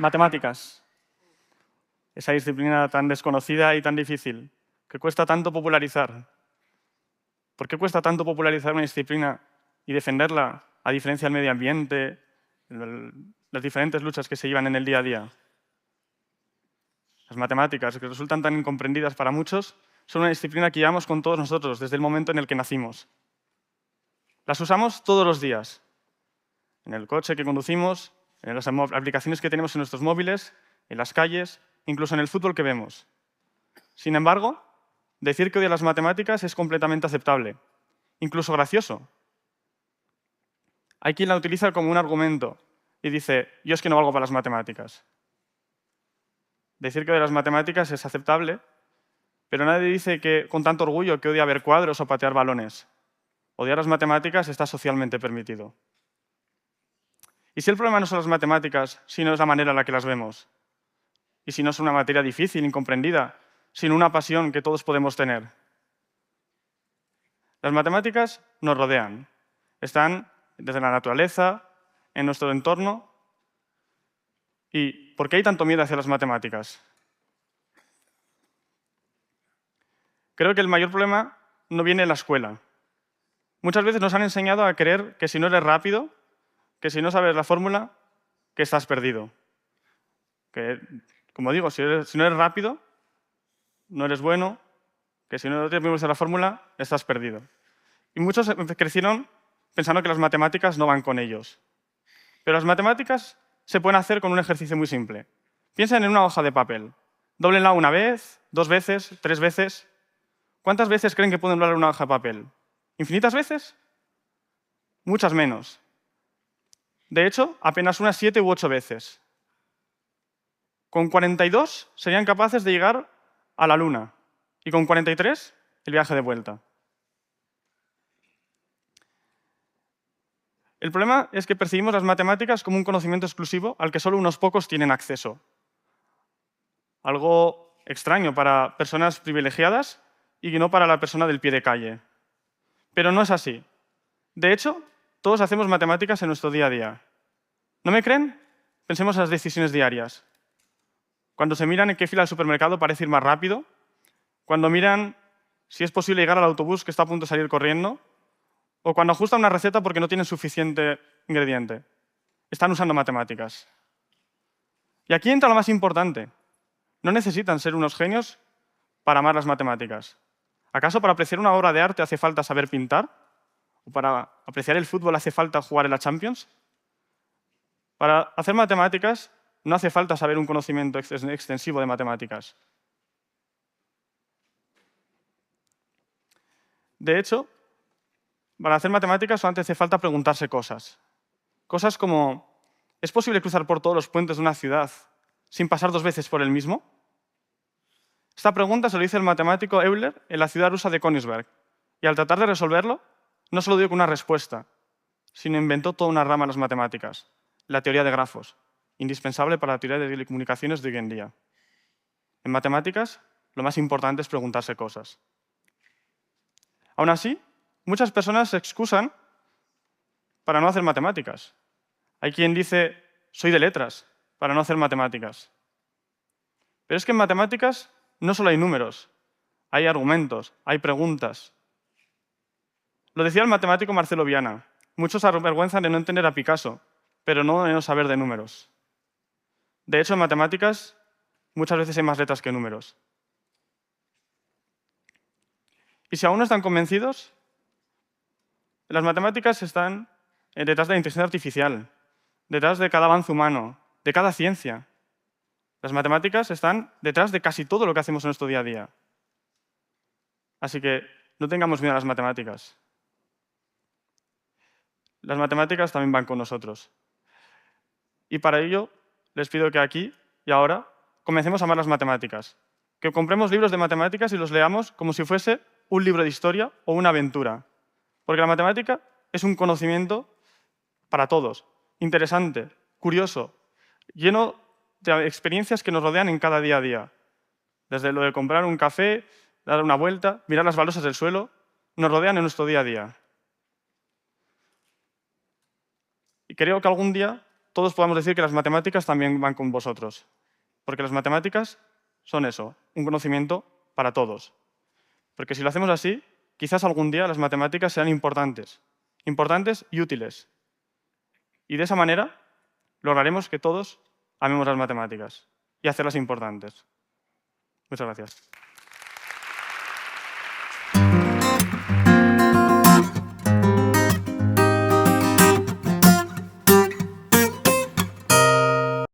Matemáticas. Esa disciplina tan desconocida y tan difícil, que cuesta tanto popularizar. ¿Por qué cuesta tanto popularizar una disciplina y defenderla, a diferencia del medio ambiente, las diferentes luchas que se llevan en el día a día? Las matemáticas, que resultan tan incomprendidas para muchos, son una disciplina que llevamos con todos nosotros desde el momento en el que nacimos. Las usamos todos los días, en el coche que conducimos, en las aplicaciones que tenemos en nuestros móviles, en las calles, incluso en el fútbol que vemos. Sin embargo, decir que odia las matemáticas es completamente aceptable, incluso gracioso. Hay quien la utiliza como un argumento y dice, yo es que no valgo para las matemáticas. Decir que odia las matemáticas es aceptable, pero nadie dice que con tanto orgullo que odia ver cuadros o patear balones. Odiar las matemáticas está socialmente permitido. ¿Y si el problema no son las matemáticas, sino es la manera en la que las vemos? ¿Y si no es una materia difícil, incomprendida, sino una pasión que todos podemos tener? Las matemáticas nos rodean. Están desde la naturaleza, en nuestro entorno. ¿Y por qué hay tanto miedo hacia las matemáticas? Creo que el mayor problema no viene en la escuela. Muchas veces nos han enseñado a creer que si no eres rápido, que si no sabes la fórmula, que estás perdido. Que, como digo, si no eres rápido, no eres bueno, que si no tienes memorizado la fórmula, estás perdido. Y muchos crecieron pensando que las matemáticas no van con ellos. Pero las matemáticas se pueden hacer con un ejercicio muy simple. Piensen en una hoja de papel. Dóblenla una vez, 2 veces, 3 veces. ¿Cuántas veces creen que pueden doblar una hoja de papel? ¿Infinitas veces? Muchas menos. De hecho, apenas unas 7 u 8 veces. Con 42 serían capaces de llegar a la Luna. Y con 43, el viaje de vuelta. El problema es que percibimos las matemáticas como un conocimiento exclusivo al que solo unos pocos tienen acceso. Algo extraño para personas privilegiadas y no para la persona del pie de calle. Pero no es así. De hecho, todos hacemos matemáticas en nuestro día a día. ¿No me creen? Pensemos en las decisiones diarias. Cuando se miran en qué fila al supermercado parece ir más rápido, cuando miran si es posible llegar al autobús que está a punto de salir corriendo, o cuando ajustan una receta porque no tienen suficiente ingrediente. Están usando matemáticas. Y aquí entra lo más importante. No necesitan ser unos genios para amar las matemáticas. ¿Acaso para apreciar una obra de arte hace falta saber pintar? ¿O para apreciar el fútbol hace falta jugar en la Champions? Para hacer matemáticas no hace falta saber un conocimiento extensivo de matemáticas. De hecho, para hacer matemáticas solamente hace falta preguntarse cosas. Cosas como, ¿es posible cruzar por todos los puentes de una ciudad sin pasar 2 veces por el mismo? Esta pregunta se lo hizo el matemático Euler en la ciudad rusa de Königsberg. Y al tratar de resolverlo, no solo dio con una respuesta, sino inventó toda una rama de las matemáticas, la teoría de grafos, indispensable para la teoría de telecomunicaciones de hoy en día. En matemáticas, lo más importante es preguntarse cosas. Aún así, muchas personas se excusan para no hacer matemáticas. Hay quien dice, soy de letras, para no hacer matemáticas. Pero es que en matemáticas no solo hay números, hay argumentos, hay preguntas. Lo decía el matemático Marcelo Viana. Muchos se avergüenzan de no entender a Picasso, pero no de no saber de números. De hecho, en matemáticas muchas veces hay más letras que números. Y si aún no están convencidos, las matemáticas están detrás de la inteligencia artificial, detrás de cada avance humano, de cada ciencia. Las matemáticas están detrás de casi todo lo que hacemos en nuestro día a día. Así que no tengamos miedo a las matemáticas. Las matemáticas también van con nosotros. Y para ello, les pido que aquí y ahora comencemos a amar las matemáticas. Que compremos libros de matemáticas y los leamos como si fuese un libro de historia o una aventura. Porque la matemática es un conocimiento para todos, interesante, curioso, lleno de experiencias que nos rodean en cada día a día. Desde lo de comprar un café, dar una vuelta, mirar las baldosas del suelo, nos rodean en nuestro día a día. Y creo que algún día todos podamos decir que las matemáticas también van con vosotros. Porque las matemáticas son eso, un conocimiento para todos. Porque si lo hacemos así, quizás algún día las matemáticas sean importantes y útiles. Y de esa manera lograremos que todos amemos las matemáticas y hacerlas importantes. Muchas gracias.